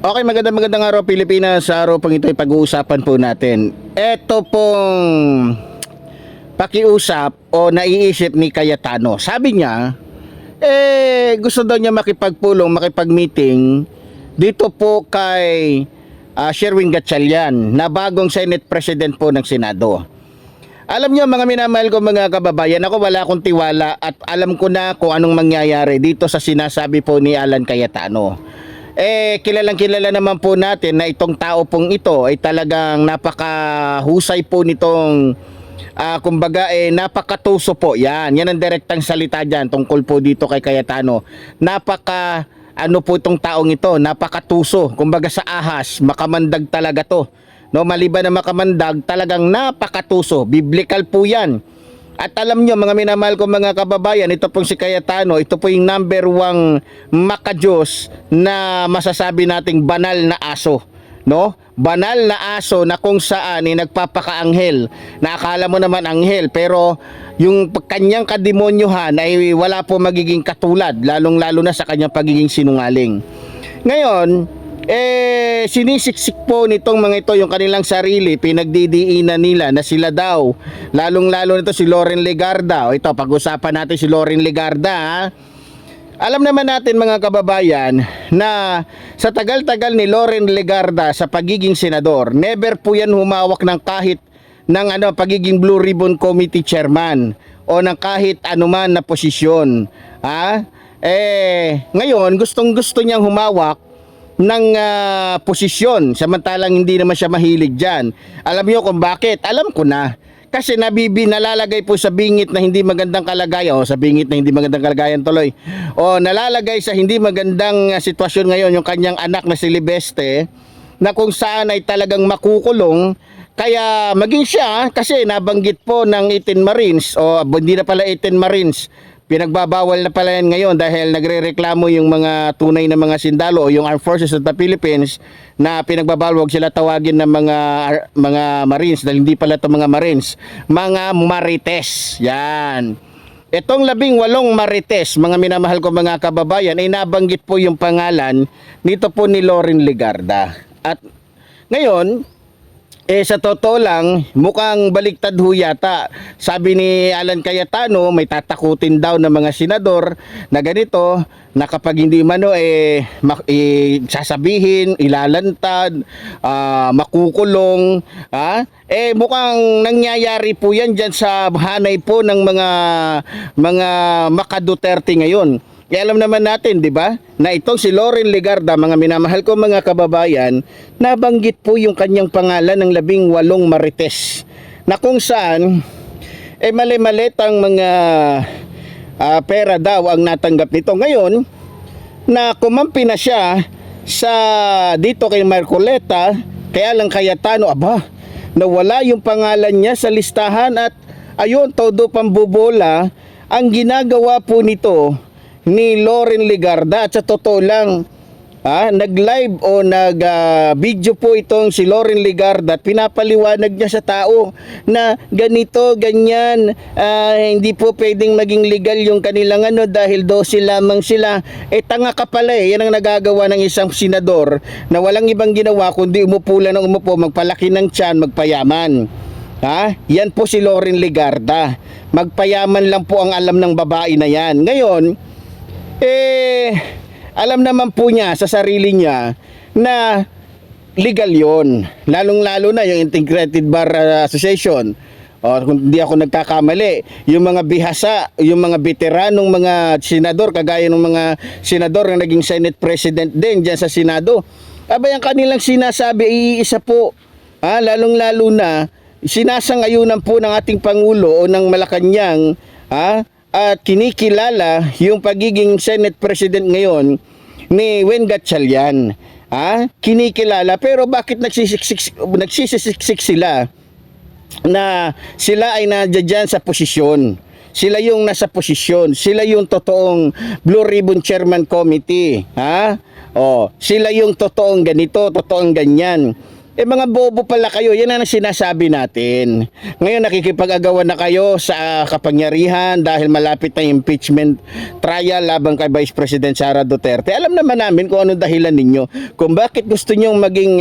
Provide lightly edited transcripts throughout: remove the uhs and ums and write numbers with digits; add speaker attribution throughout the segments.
Speaker 1: Okay, magandang araw Pilipinas. Sa araw pang ito ay pag-uusapan po natin. Ito pong pakiusap o naiisip ni Cayetano. Sabi niya, gusto daw niya makipagpulong, makipag-meeting dito po kay Sherwin Gatchalian na bagong Senate President po ng Senado. Alam niyo mga minamahal ko mga kababayan, ako wala akong tiwala at alam ko na kung anong mangyayari dito sa sinasabi po ni Alan Cayetano. Kilalang kilala naman po natin na itong tao pong ito ay talagang napakahusay po nitong kumbaga napakatuso po. Yan ang direktang salita dyan tungkol po dito kay Cayetano. Ano po itong taong ito, napakatuso. Kumbaga sa ahas, makamandag talaga to. No, maliban na makamandag, talagang napakatuso. Biblical po yan. At alam nyo mga minamahal ko mga kababayan, ito pong si Cayetano, ito po yung number 1 makadiyos na masasabi nating banal na aso. No? Banal na aso na kung saan nagpapakaanghel. Na akala mo naman anghel pero yung kanyang kademonyohan ay wala po magiging katulad, lalong-lalo na sa kanyang pagiging sinungaling. Ngayon, sinisiksik po nitong mga ito yung kanilang sarili, pinagdidiinan nila na sila daw, lalong-lalo nito si Loren Legarda. O ito, pag-usapan natin si Loren Legarda, ha? Alam naman natin mga kababayan na sa tagal-tagal ni Loren Legarda sa pagiging senador, never po yan humawak ng kahit ng pagiging Blue Ribbon Committee Chairman o ng kahit anuman na posisyon. Ha? Ngayon, gustong-gusto niyang humawak ng posisyon, samantalang hindi naman siya mahilig dyan. Alam niyo kung bakit? Alam ko na. Kasi nalalagay po sa bingit na hindi magandang kalagayan, sa bingit na hindi magandang kalagayan tuloy, nalalagay sa hindi magandang sitwasyon ngayon yung kanyang anak na si Libeste, na kung saan ay talagang makukulong. Kaya maging siya, kasi nabanggit po ng 18 Marines, hindi na pala 18 Marines, pinagbabawal na pala yan ngayon dahil nagrereklamo yung mga tunay na mga sundalo o yung Armed Forces of the Philippines na pinagbabawal, wag sila tawagin ng mga Marines dahil hindi pala ito mga Marines, mga Marites. Yan. Itong 18 Marites, mga minamahal ko mga kababayan, ay nabanggit po yung pangalan nito po ni Loren Legarda. At ngayon, sa totoo lang, mukhang baliktad ho yata. Sabi ni Alan Cayetano, may tatakutin daw ng mga senador na ganito, na kapag hindi mano sasabihin, ilalantad, makukulong. Mukhang nangyayari po yan dyan sa hanay po ng mga maka-Duterte ngayon. Alam naman natin, di ba, na itong si Loren Legarda, mga minamahal ko mga kababayan, nabanggit po yung kanyang pangalan ng 18 Marites, na kung saan, mali-malitang mga pera daw ang natanggap nito. Ngayon, na kumampi na siya dito kay Marcoleta, kaya lang Cayetano, nawala yung pangalan niya sa listahan at ayun, todo pambobola ang ginagawa po nito ni Loren Legarda. At sa totoo lang, nag-live o nag-video po itong si Loren Legarda at pinapaliwanag niya sa tao na ganito, ganyan, hindi po pwedeng maging legal yung kanilang dahil 12 lamang sila. Tanga ka pala yan ang nagagawa ng isang senador na walang ibang ginawa kundi umupo lang ng umupo, magpalaki ng tiyan, magpayaman. Yan po si Loren Legarda. Magpayaman lang po ang alam ng babae na yan. Ngayon, alam naman po niya sa sarili niya na legal yon, lalong-lalo na yung Integrated Bar Association. Kung hindi ako nagkakamali, yung mga bihasa, yung mga veteranong mga senador, kagaya ng mga senador na naging Senate President din dyan sa Senado, ang kanilang sinasabi iisa po, lalong-lalo na sinasangayunan po ng ating Pangulo o ng Malacanang, at kinikilala yung pagiging Senate President ngayon ni Wen Gatchalian. Kinikilala, pero bakit nagsisiksik sila na sila ay nandiyan sa posisyon? Sila yung nasa posisyon, sila yung totoong Blue Ribbon Chairman Committee. Sila yung totoong ganito, totoong ganyan. mga bobo pala kayo, yan ang sinasabi natin. Ngayon nakikipag-agawan na kayo sa kapangyarihan dahil malapit na impeachment trial laban kay Vice President Sara Duterte. Alam naman namin kung anong dahilan ninyo, kung bakit gusto nyong maging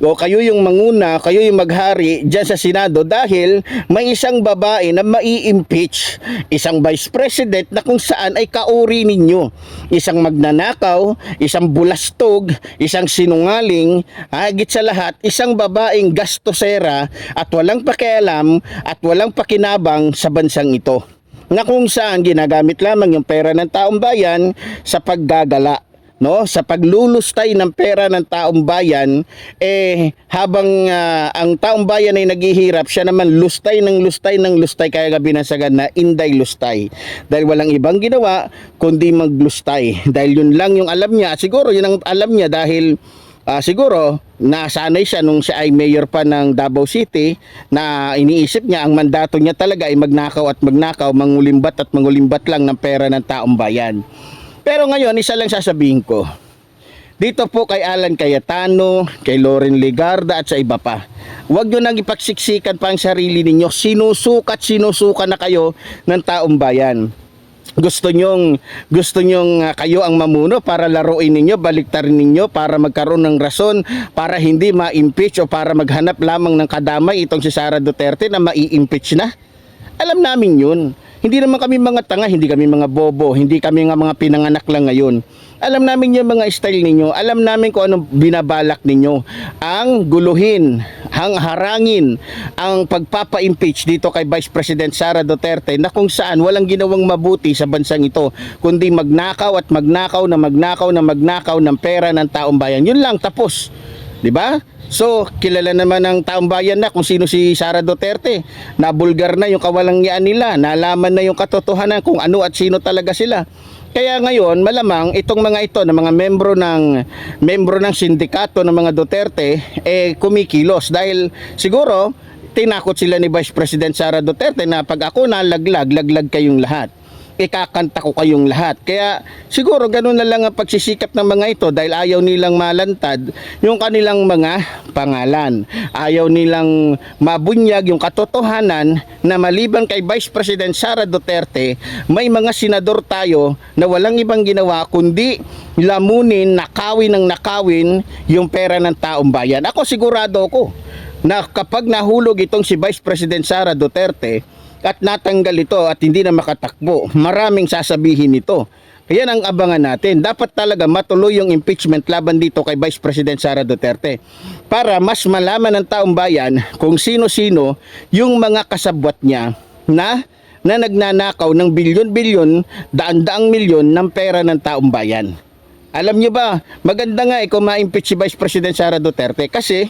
Speaker 1: o kayo yung manguna, kayo yung maghari dyan sa Senado dahil may isang babae na mai-impeach, isang Vice President na kung saan ay kauri ninyo, isang magnanakaw, isang bulastog, isang sinungaling, higit sa lahat, isang babaeng gastosera at walang pakialam at walang pakinabang sa bansang ito, na kung saan ginagamit lamang yung pera ng taong bayan sa paggagala, no, sa paglulustay ng pera ng taong bayan, habang ang taong bayan ay naghihirap, siya naman lustay ng lustay, kaya nga binasagan na inday lustay, dahil walang ibang ginawa kundi maglustay, dahil yun lang yung alam niya. Siguro yun ang alam niya dahil siguro nasanay siya nung siya ay mayor pa ng Davao City, na iniisip niya ang mandato niya talaga ay magnakaw at magnakaw, mangulimbat at mangulimbat lang ng pera ng taong bayan. Pero ngayon, isa lang sasabihin ko. Dito po kay Alan Cayetano, kay Loren Legarda at sa iba pa, huwag nyo nang ipagsiksikan pa ang sarili ninyo. Sinusuka na kayo ng taong bayan. Gusto nyong kayo ang mamuno para laruin ninyo, baliktarin ninyo para magkaroon ng rason, para hindi ma-impeach o para maghanap lamang ng kadamay itong si Sara Duterte na mai-impeach na. Alam namin yun. Hindi naman kami mga tanga, hindi kami mga bobo, hindi kami nga mga pinanganak lang ngayon. Alam namin yung mga style ninyo, alam namin kung anong binabalak ninyo. Ang guluhin, ang harangin, ang pagpapa-impeach dito kay Vice President Sara Duterte, na kung saan walang ginawang mabuti sa bansang ito, kundi magnakaw at magnakaw ng pera ng taong bayan. Yun lang, tapos. 'Di ba? So, kilala naman ng taong bayan na kung sino si Sara Duterte. Nabulgar na yung kawalangyaan nila, nalaman na yung katotohanan kung ano at sino talaga sila. Kaya ngayon, malamang itong mga ito na mga membro ng sindikato ng mga Duterte kumikilos dahil siguro tinakot sila ni Vice President Sara Duterte na pag ako nalaglag, laglag kayong lahat. Ikakanta ko kayong lahat. Kaya siguro ganun na lang ang pagsisikap ng mga ito dahil ayaw nilang malantad yung kanilang mga pangalan. Ayaw nilang mabunyag yung katotohanan na maliban kay Vice President Sara Duterte, may mga senador tayo na walang ibang ginawa kundi lamunin, nakawin yung pera ng taong bayan. Ako sigurado ko na kapag nahulog itong si Vice President Sara Duterte at natanggal ito at hindi na makatakbo, maraming sasabihin nito. Yan ang abangan natin. Dapat talaga matuloy yung impeachment laban dito kay Vice President Sara Duterte para mas malaman ng taong bayan kung sino-sino yung mga kasabwat niya na nagnanakaw ng bilyon-bilyon, daan-daang milyon ng pera ng taong bayan. Alam niyo ba, maganda nga kung ma-impeach si Vice President Sara Duterte kasi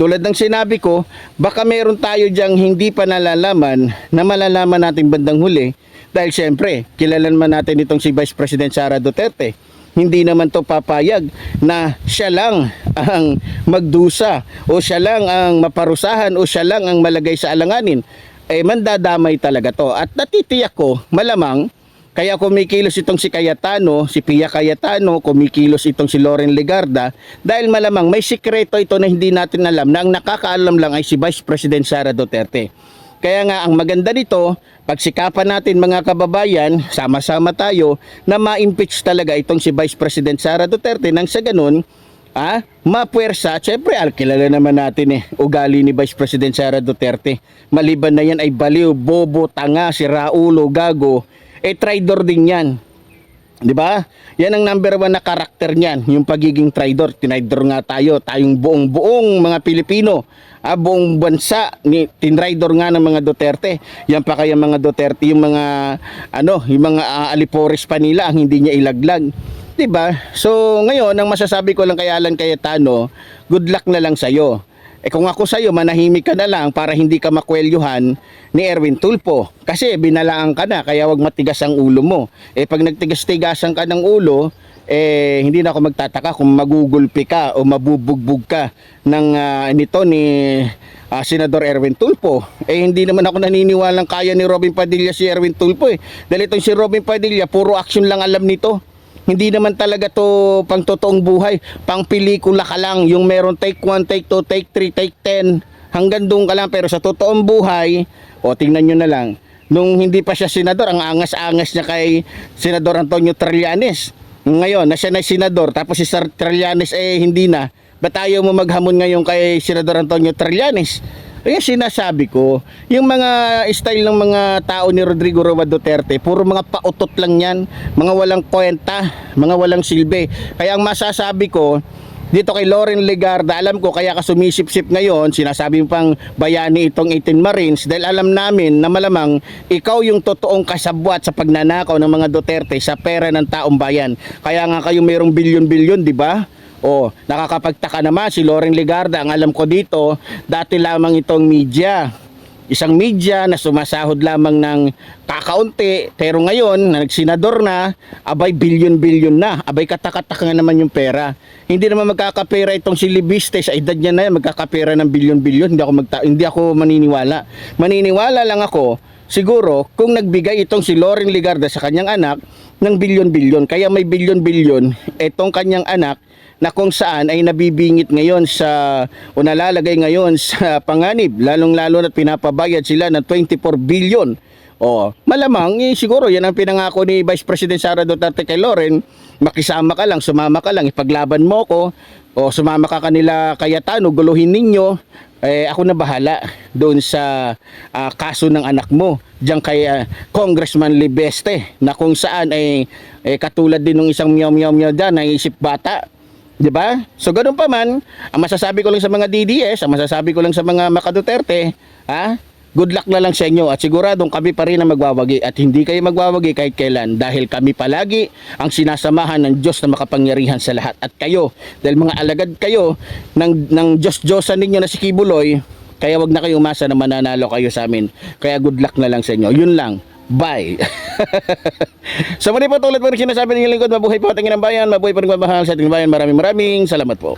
Speaker 1: tulad ng sinabi ko, baka meron tayo diyang hindi pa nalalaman na malalaman natin bandang huli. Dahil siyempre, kilala naman natin itong si Vice President Sara Duterte. Hindi naman to papayag na siya lang ang magdusa o siya lang ang maparusahan o siya lang ang malagay sa alanganin. Mandadamay talaga to. At natitiyak ko, malamang, kaya kumikilos itong si Cayetano, si Pia Cayetano, kumikilos itong si Loren Legarda dahil malamang may sikreto ito na hindi natin alam, na ang nakakaalam lang ay si Vice President Sara Duterte. Kaya nga ang maganda nito, pagsikapan natin mga kababayan, sama-sama tayo na ma-impeach talaga itong si Vice President Sara Duterte nang sa ganun, mapuwersa. Siyempre, kilala naman natin ugali ni Vice President Sara Duterte. Maliban na yan ay baliw, bobo, tanga, siraulo, gago. Traidor din yan. 'Di ba? Yan ang number 1 na karakter niyan, yung pagiging traidor. Tinaidor nga tayong buong mga Pilipino, buong bansa ni tinraidor nga ng mga Duterte. Yan pa kaya mga Duterte, yung mga alipores pa nila ang hindi niya ilaglag. 'Di ba? So ngayon, ang masasabi ko lang kay Alan Cayetano, good luck na lang sa iyo. Kung ako sa'yo, manahimik ka na lang para hindi ka makwelyuhan ni Erwin Tulfo. Kasi binalaan ka na, kaya wag matigas ang ulo mo. Pag nagtigas-tigasan ka ng ulo, hindi na ako magtataka kung magugulpi ka o mabubugbog ka nito ni Senador Erwin Tulfo. Hindi naman ako naniniwalang kaya ni Robin Padilla si Erwin Tulfo. Dahil itong si Robin Padilla, puro action lang alam nito. Hindi naman talaga to pang totoong buhay. Pang pelikula ka lang. Yung meron take 1, take 2, take 3, take 10. Hanggang doon ka lang. Pero sa totoong buhay, o tingnan nyo na lang. Nung hindi pa siya senador, ang angas-angas niya kay Senador Antonio Trillanes. Ngayon, na siya na senador, tapos si Sir Trillanes hindi na. Ba't ayaw mo maghamon ngayon kay Senador Antonio Trillanes? Kaya sinasabi ko, yung mga style ng mga tao ni Rodrigo Roa Duterte, puro mga pautot lang yan, mga walang kwenta, mga walang silbi. Kaya ang masasabi ko, dito kay Loren Legarda, alam ko kaya ka sumisip-sip ngayon, sinasabi mo pang bayani itong 18 Marines, dahil alam namin na malamang ikaw yung totoong kasabwat sa pagnanakaw ng mga Duterte sa pera ng taong bayan. Kaya nga kayo mayroong bilyon-bilyon, di ba? Oh, nakakapagtaka naman si Loren Legarda, ang alam ko dito, dati lamang itong media. Isang media na sumasahod lamang ng kakaunti, pero ngayon, na nagsenador na, abay bilyon-bilyon na. Abay katakataka nga naman yung pera. Hindi naman magkakapera itong si Libiste, sa edad niya na yan, magkakapera ng bilyon-bilyon. Hindi ako maniniwala. Maniniwala lang ako, siguro, kung nagbigay itong si Loren Legarda sa kanyang anak ng bilyon-bilyon. Kaya may bilyon-bilyon itong kanyang anak na kung saan ay nabibingit ngayon sa o nalalagay ngayon sa panganib, lalong-lalo na't pinapabayad sila ng 24 billion. O, malamang siguro yan ang pinangako ni Vice President Sara Duterte kay Loren, makisama ka lang, sumama ka lang, ipaglaban mo ko, o sumama ka kanila Cayetano, guluhin ninyo, ako na bahala doon sa kaso ng anak mo diyan kay Congressman Libeste, na kung saan katulad din ng isang miyaw-miyaw dyan na isip bata. 'Di ba? So ganoon pa man, ang masasabi ko lang sa mga DDS, ang masasabi ko lang sa mga Makaduterte, good luck na lang sa inyo at siguradong kami pa rin ang magwawagi at hindi kayo magwawagi kahit kailan dahil kami palagi ang sinasamahan ng Diyos na makapangyarihan sa lahat at kayo, dahil mga alagad kayo ng Diyos-Diyosan ninyo na si Kibuloy, kaya wag na kayo umasa na mananalo kayo sa amin. Kaya good luck na lang sa inyo. Yun lang. Bye. So muli po, tulad po rin sinasabi ng lingkod, mabuhay po ating inang bayan, mabuhay po rin magmahal sa ating bayan. Maraming salamat po.